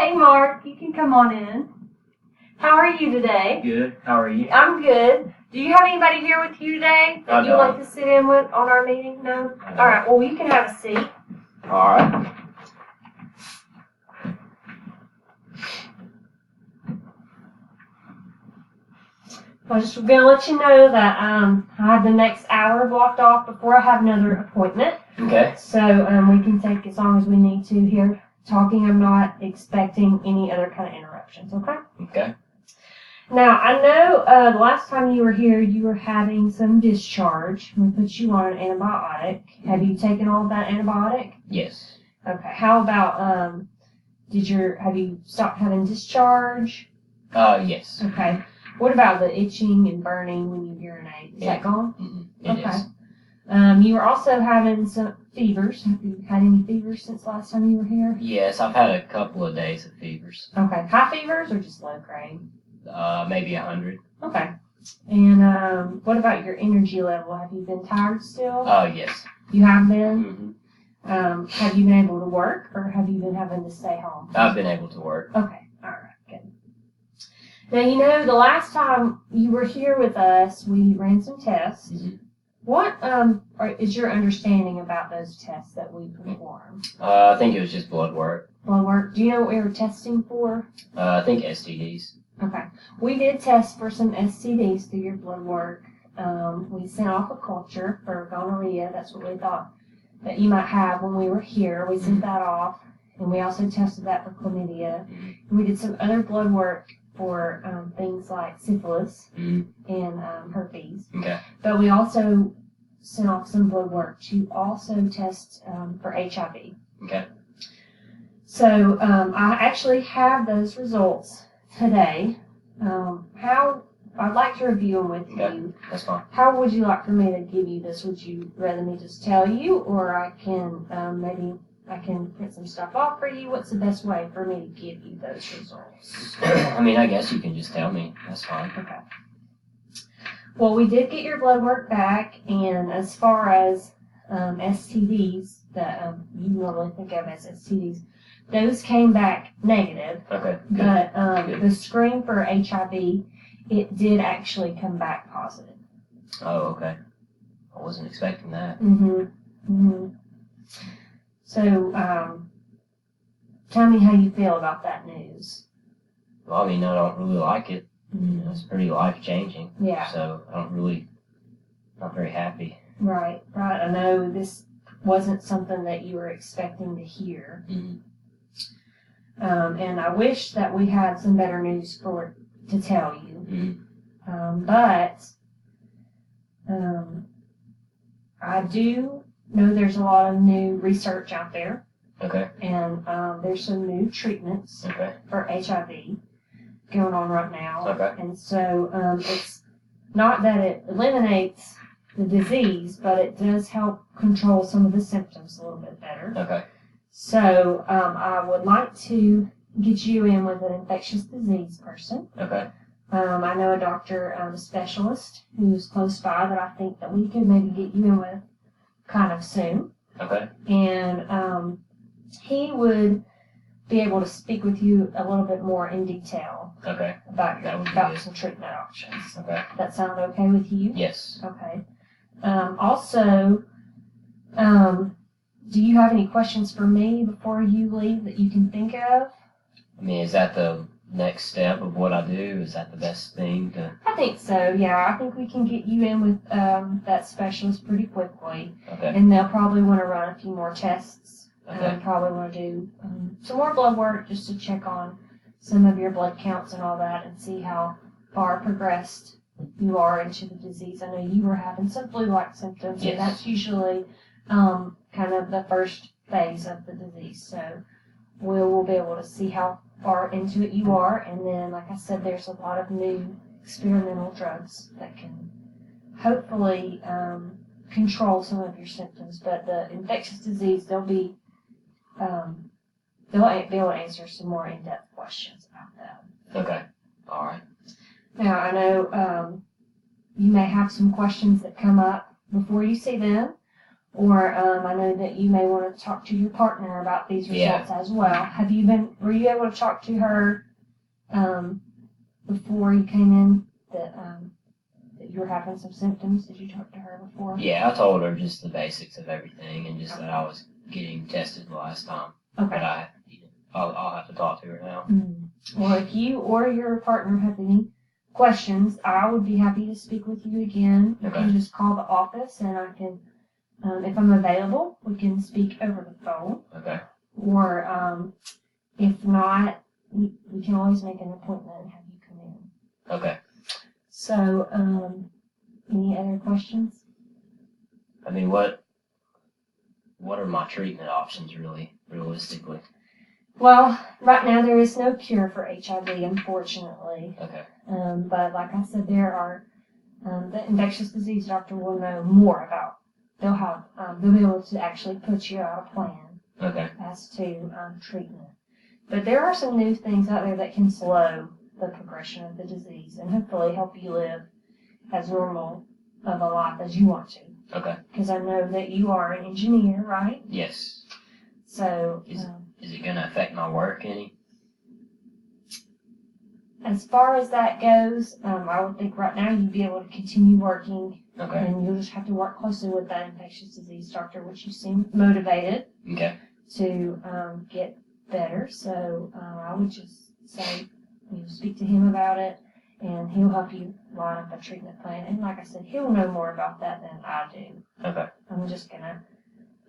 Hey, Mark, you can come on in. How are you today? Good. How are you? I'm good. Do you have anybody here with you today that you'd No. like to sit in with on our meeting? No? No. All right, well, you can have a seat. All right. I just going to let you know that I have the next hour blocked off before I have another appointment. Okay. So we can take as long as we need to here talking. I'm not expecting any other kind of interruptions, okay? Okay. Now, I know the last time you were here, you were having some discharge. We put you on an antibiotic. Have you taken all of that antibiotic? Yes. Okay. How about, have you stopped having discharge? Yes. Okay. What about the itching and burning when you urinate? Is that gone? It Okay. is. You were also having some fevers. Have you had any fevers since the last time you were here? Yes, I've had a couple of days of fevers. Okay. High fevers or just low grade? Maybe 100. Okay. And what about your energy level? Have you been tired still? Yes. You have been? Mm-hmm. Have you been able to work or have you been having to stay home? I've been able to work. Okay. All right. Good. Now, you know, the last time you were here with us, we ran some tests. Mm-hmm. What is your understanding about those tests that we performed? I think it was just blood work. Blood work. Do you know what we were testing for? I think STDs. Okay. We did test for some STDs through your blood work. We sent off a culture for gonorrhea. That's what we thought that you might have when we were here. We sent that off. And we also tested that for chlamydia. And we did some other blood work for things like syphilis and herpes. Okay. But we also sent off some blood work to also test for HIV. Okay. So I actually have those results today. I'd like to review them with you. That's fine. How would you like for me to give you this? Would you rather me just tell you, or I can I can print some stuff off for you? What's the best way for me to give you those results? I mean, I guess you can just tell me. That's fine. Okay. Well, we did get your blood work back, and as far as STDs that you normally think of as STDs, those came back negative. Okay. Good. But the screen for HIV, it did actually come back positive. Oh, okay. I wasn't expecting that. So, tell me how you feel about that news. Well, I mean, I don't really like it. It's pretty life-changing. Yeah. So not very happy. Right. I know this wasn't something that you were expecting to hear. Mm-hmm. And I wish that we had some better news to tell you. Mm-hmm. But I do know there's a lot of new research out there. Okay. And there's some new treatments for HIV going on right now. Okay. And so it's not that it eliminates the disease, but it does help control some of the symptoms a little bit better. Okay. So I would like to get you in with an infectious disease person. Okay. I know a doctor, a specialist who's close by that I think that we could maybe get you in with kind of soon. Okay. And he would be able to speak with you a little bit more in detail. Okay. About some treatment options. Okay. That sound okay with you? Yes. Okay. Also, do you have any questions for me before you leave that you can think of? I mean, is that the next step of what I do? Is that the best thing to? I think so, yeah. I think we can get you in with that specialist pretty quickly. Okay. And they'll probably want to run a few more tests. Okay. Probably want to do some more blood work just to check on some of your blood counts and all that and see how far progressed you are into the disease. I know you were having some flu-like symptoms, yes. And that's usually kind of the first phase of the disease. So we'll be able to see how far into it you are. And then, like I said, there's a lot of new experimental drugs that can hopefully control some of your symptoms. But the infectious disease, they'll be able to answer some more in-depth questions about that. Okay. All right. Now, I know you may have some questions that come up before you see them, Or I know that you may want to talk to your partner about these Yeah. results as well. Were you able to talk to her before you came in that you were having some symptoms? Did you talk to her before? Yeah, I told her just the basics of everything and just that I was getting tested the last time. But Okay. I'll have to talk to her now. Well, if you or your partner have any questions, I would be happy to speak with you again. You can just call the office and I can, if I'm available, we can speak over the phone. Okay. Or if not, we can always make an appointment and have you come in. Okay. So, any other questions? I mean, what are my treatment options really, realistically? Well, right now there is no cure for HIV, unfortunately. Okay. But like I said, there are the infectious disease doctor will know more about. They'll be able to actually put you out a plan. Okay. As to treatment. But there are some new things out there that can slow the progression of the disease and hopefully help you live as normal of a life as you want to. Okay. Because I know that you are an engineer, right? Yes. So, is it going to affect my work any? as far as that goes, I would think right now you'd be able to continue working. Okay. And you'll just have to work closely with that infectious disease doctor, which you seem motivated to get better. So I would just say, speak to him about it, and he'll help you line up a treatment plan. And like I said, he'll know more about that than I do. Okay. I'm just going to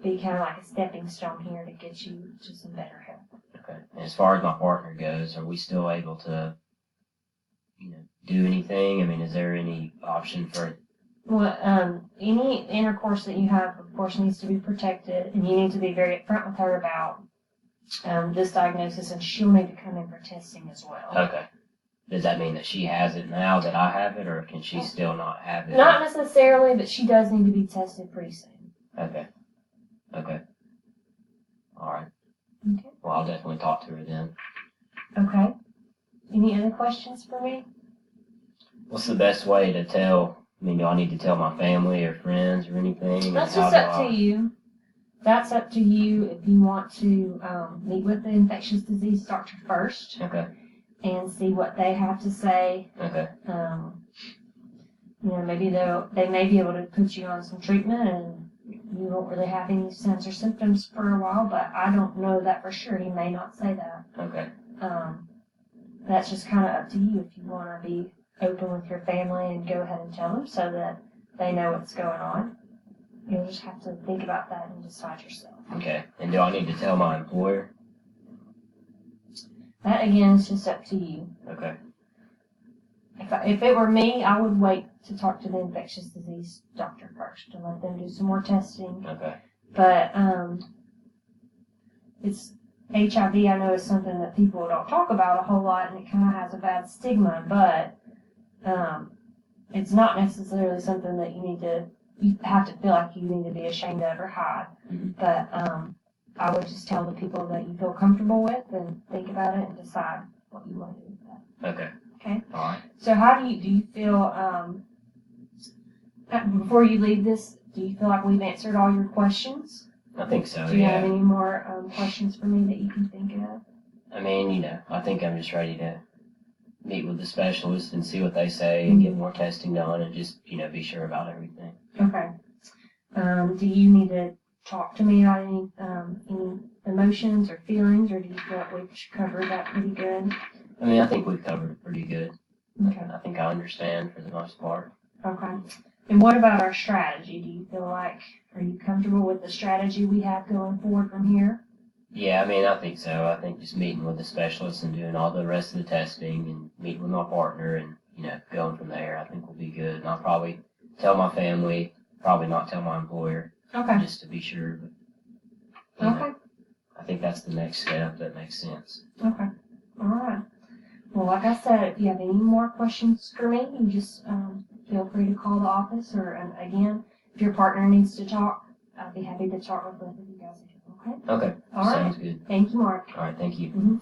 be kind of like a stepping stone here to get you to some better help. Okay. And as far as my partner goes, are we still able to, do anything? I mean, is there any option for? Well, any intercourse that you have, of course, needs to be protected, and you need to be very upfront with her about this diagnosis, and she'll need to come in for testing as well. Okay. Does that mean that she has it now that I have it, or can she still not have it? Not necessarily, but she does need to be tested pretty soon. Okay. Okay. All right. Okay. Well, I'll definitely talk to her then. Okay. Any other questions for me? What's the best way to tell? I mean, do I need to tell my family or friends or anything? That's just up to you. That's up to you if you want to meet with the infectious disease doctor first. Okay. And see what they have to say. Okay. Maybe they may be able to put you on some treatment and you won't really have any signs or symptoms for a while, but I don't know that for sure. He may not say that. Okay. That's just kind of up to you if you want to be open with your family and go ahead and tell them so that they know what's going on. You'll just have to think about that and decide yourself. Okay. And do I need to tell my employer? That, again, is just up to you. Okay. If it were me, I would wait to talk to the infectious disease doctor first and let them do some more testing. Okay. But it's HIV, I know, is something that people don't talk about a whole lot, and it kind of has a bad stigma, but it's not necessarily something that you have to feel like you need to be ashamed of or hide. Mm-hmm. But I would just tell the people that you feel comfortable with and think about it and decide what you want to do with that. Okay. Okay? All right. So how do you feel, before you leave this, do you feel like we've answered all your questions? I think so, Do you have any more questions for me that you can think of? I mean, I think I'm just ready to meet with the specialist and see what they say and get more testing done and just, be sure about everything. Okay. Do you need to talk to me about any emotions or feelings, or do you feel like we've covered that pretty good? I mean, I think we've covered it pretty good. Okay. I think I understand for the most part. Okay. And what about our strategy? Do you feel like, are you comfortable with the strategy we have going forward from here? Yeah, I mean, I think so. I think just meeting with the specialist and doing all the rest of the testing and meeting with my partner and, going from there, I think will be good. And I'll probably tell my family, probably not tell my employer. Okay. Just to be sure. But, Okay. I think that's the next step that makes sense. Okay. All right. Well, like I said, if you have any more questions for me, you just feel free to call the office. Or, again, if your partner needs to talk, I'd be happy to talk with both of you guys again. Okay? Okay. All right. Sounds good. Thank you, Mark. All right. Thank you. Mm-hmm.